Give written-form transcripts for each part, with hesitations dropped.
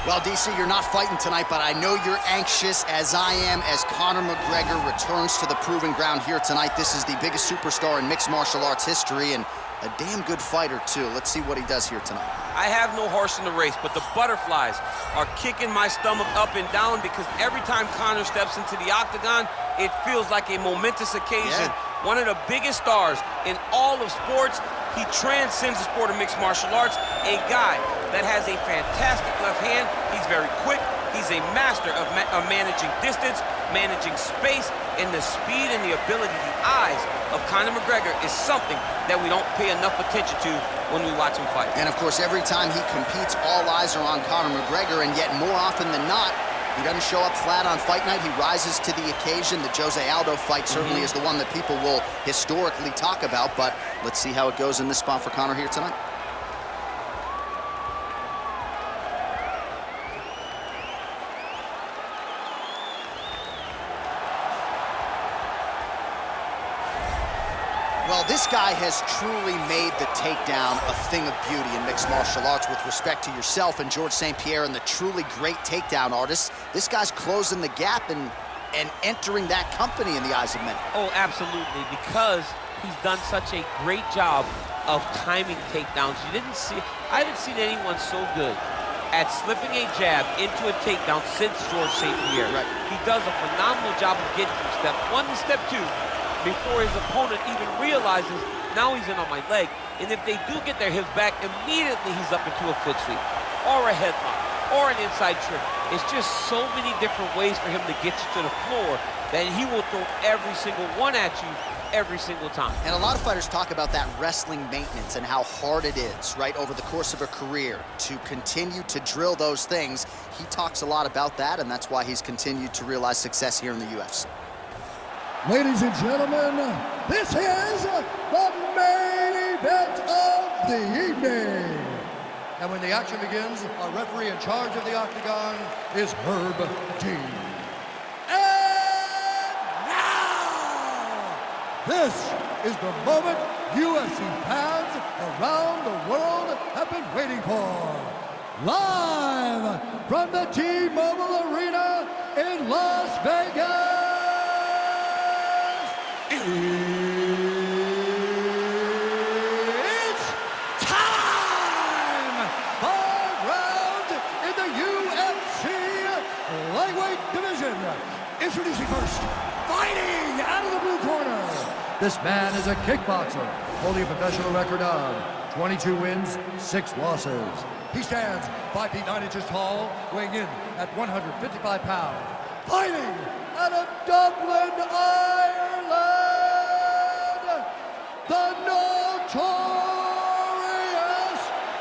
Well, DC, you're not fighting tonight, but I know you're anxious, as I am, as Conor McGregor returns to the proving ground here tonight. This is the biggest superstar in mixed martial arts history, and a damn good fighter, too. Let's see what he does here tonight. I have no horse in the race, but the butterflies are kicking my stomach up and down because every time Conor steps into the octagon, it feels like a momentous occasion. Yeah. One of the biggest stars in all of sports. He transcends the sport of mixed martial arts. A guy that has a fantastic left hand. He's very quick. He's a master of managing distance, managing space, and the speed and the ability, the eyes of Conor McGregor is something that we don't pay enough attention to when we watch him fight. And of course, every time he competes, all eyes are on Conor McGregor, and yet more often than not, he doesn't show up flat on fight night. He rises to the occasion. The Jose Aldo fight certainly is the one that people will historically talk about, but let's see how it goes in this spot for Conor here tonight. Well, this guy has truly made the takedown a thing of beauty in mixed martial arts. With respect to yourself and George St. Pierre and the truly great takedown artists, this guy's closing the gap and entering that company in the eyes of many. Oh, absolutely, because he's done such a great job of timing takedowns. I haven't seen anyone so good at slipping a jab into a takedown since George St. Pierre. Right. He does a phenomenal job of getting from step one to step two before his opponent even realizes now he's in on my leg. And if they do get their hips back, immediately he's up into a foot sweep or a headlock or an inside trip. It's just so many different ways for him to get you to the floor that he will throw every single one at you every single time. And a lot of fighters talk about that wrestling maintenance and how hard it is, right, over the course of a career to continue to drill those things. He talks a lot about that, and that's why he's continued to realize success here in the UFC. Ladies and gentlemen, this is the main event of the evening. And when the action begins, our referee in charge of the octagon is Herb Dean. And now, this is the moment UFC fans around the world have been waiting for. Live from the T-Mobile Arena in Las Vegas. It's time! 5 rounds in the UFC lightweight division. Introducing first, fighting out of the blue corner. This man is a kickboxer, holding a professional record of 22 wins, 6 losses. He stands 5 feet 9 inches tall, weighing in at 155 pounds. Fighting out of Dublin, Ireland, the notorious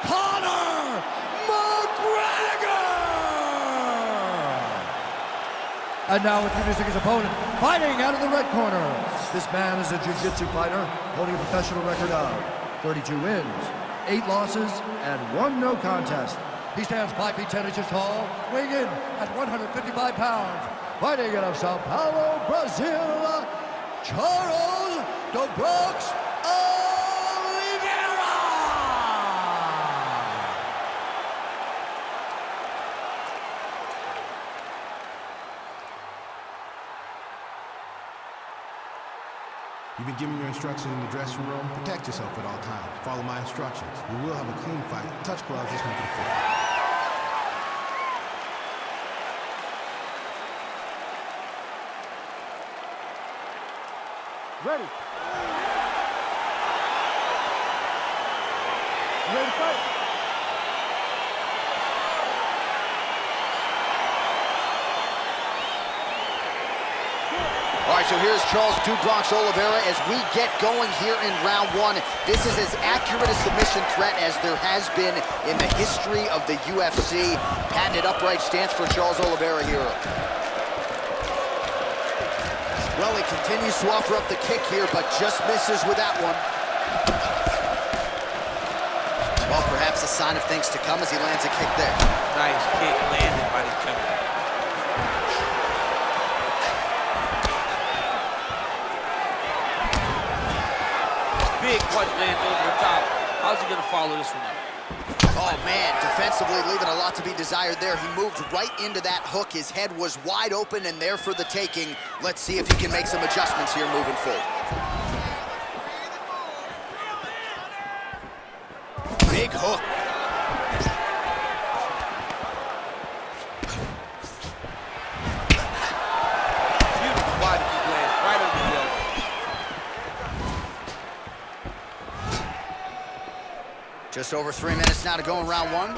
Conor McGregor! And now introducing his opponent, fighting out of the red corner. This man is a jiu-jitsu fighter, holding a professional record of 32 wins, 8 losses, and 1 no contest. He stands 5 feet 10 inches tall, weighing in at 155 pounds. Fighting out of Sao Paulo, Brazil, Charles Oливейра! You've been given your instructions in the dressing room. Protect yourself at all times. Follow my instructions. We will have a clean fight. Touch gloves, let's make it a fight. Ready. Ready to fight? All right, so here's Charles "Dubronx" Oливeyra as we get going here in round 1. This is as accurate a submission threat as there has been in the history of the UFC. Patented upright stance for Charles Oливeyra here. Well, he continues to offer up the kick here, but just misses with that one. Well, perhaps a sign of things to come as he lands a kick there. Nice kick landed by the gentleman. Big punch lands over the top. How's he gonna follow this one up? Oh, man, defensively leaving a lot to be desired there. He moved right into that hook. His head was wide open and there for the taking. Let's see if he can make some adjustments here moving forward. Big hook. Beautiful body kick lands right over the elbow. Just over 3 minutes now to go in round one.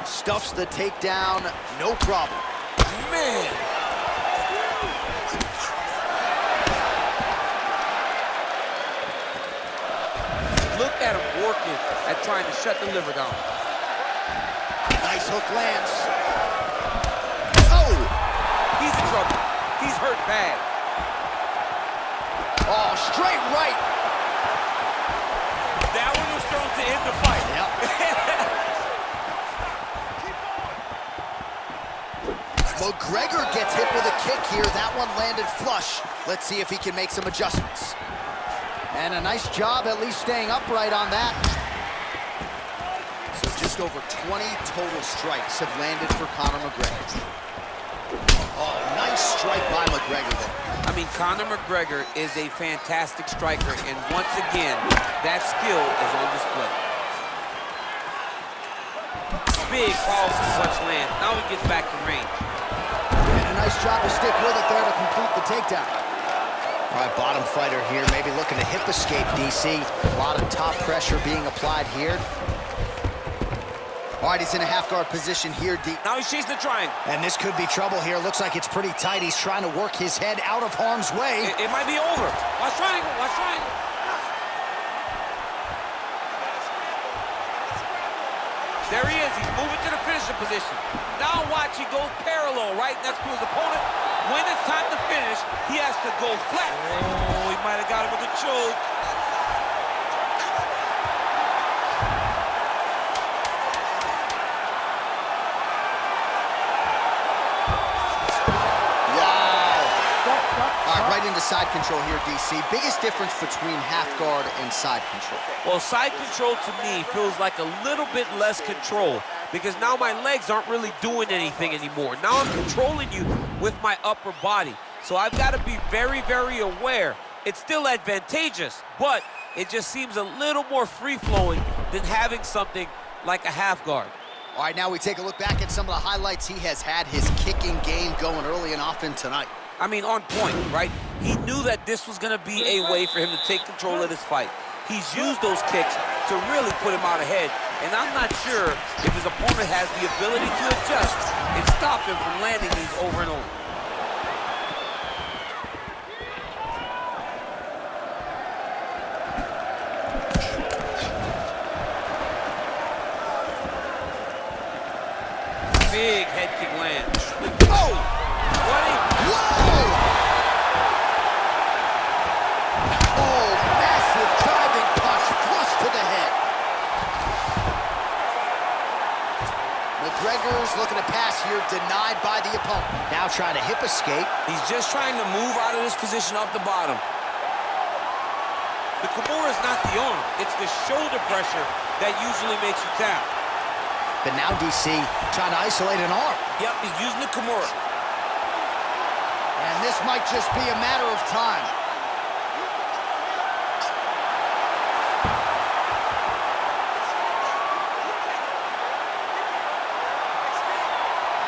Stuffs the takedown, no problem. Man! Look at him working at trying to shut the liver down. Nice hook lands. Oh! He's in trouble. He's hurt bad. Oh, straight right. That one was thrown to end the fight. Yep. McGregor gets hit with a kick here. That one landed flush. Let's see if he can make some adjustments. And a nice job at least staying upright on that. So just over 20 total strikes have landed for Conor McGregor. Oh, nice strike by McGregor there. I mean, Conor McGregor is a fantastic striker, and once again, that skill is on display. Big, powerful punch lands. Now he gets back to range. And a nice job to stick with it there to complete the takedown. All right, bottom fighter here, maybe looking to hip escape, DC. A lot of top pressure being applied here. All right, he's in a half guard position here, D. Now he's chasing the triangle. And this could be trouble here. Looks like it's pretty tight. He's trying to work his head out of harm's way. It might be over. Watch triangle, watch triangle. There he is, he's moving to the finishing position. Now watch, he goes parallel right next to his opponent. When it's time to finish, he has to go flat. Oh, he might have got him with a choke. Right into side control here, DC. Biggest difference between half guard and side control. Well, side control to me feels like a little bit less control because now my legs aren't really doing anything anymore. Now I'm controlling you with my upper body. So I've got to be very, very aware. It's still advantageous, but it just seems a little more free-flowing than having something like a half guard. All right, now we take a look back at some of the highlights he has had. His kicking game going early and often tonight. I mean, on point, right? He knew that this was going to be a way for him to take control of this fight. He's used those kicks to really put him out ahead, and I'm not sure if his opponent has the ability to adjust and stop him from landing these over and over. Big head kick lands. Oh! What a... Whoa! Oh, massive driving punch flush to the head. McGregor's looking to pass here, denied by the opponent. Now trying to hip escape. He's just trying to move out of this position off the bottom. The Kimura is not the arm. It's the shoulder pressure that usually makes you tap. But now DC trying to isolate an arm. Yep, he's using the Kimura. And this might just be a matter of time.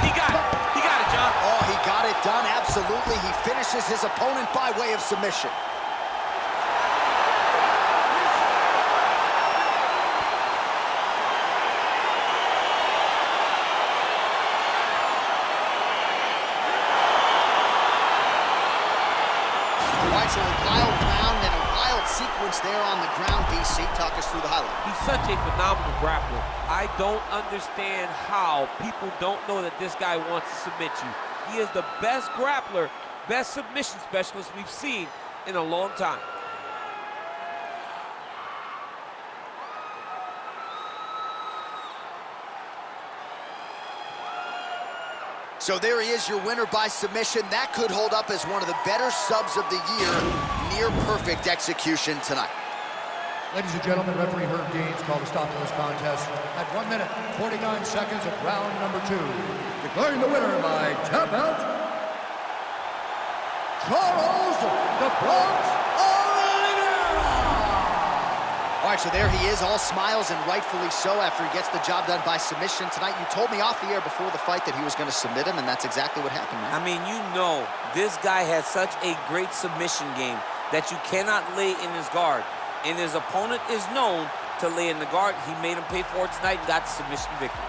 He got it, John. Oh, he got it done, absolutely. He finishes his opponent by way of submission. So a wild round and a wild sequence there on the ground, DC. Talk us through the highlight. He's such a phenomenal grappler. I don't understand how people don't know that this guy wants to submit you. He is the best grappler, best submission specialist we've seen in a long time. So there he is, your winner by submission. That could hold up as one of the better subs of the year. Near perfect execution tonight. Ladies and gentlemen, referee Herb Deans called a stop to this contest at 1 minute, 49 seconds of round number 2. Declaring the winner by tap out, Charles the Bronx Olimera! All right, so there he is, all smiles and rightfully so after he gets the job done by submission tonight. You told me off the air before the fight that he was going to submit him, and that's exactly what happened, man. I mean, you know, this guy has such a great submission game that you cannot lay in his guard. And his opponent is known to lay in the guard. He made him pay for it tonight and got the submission victory.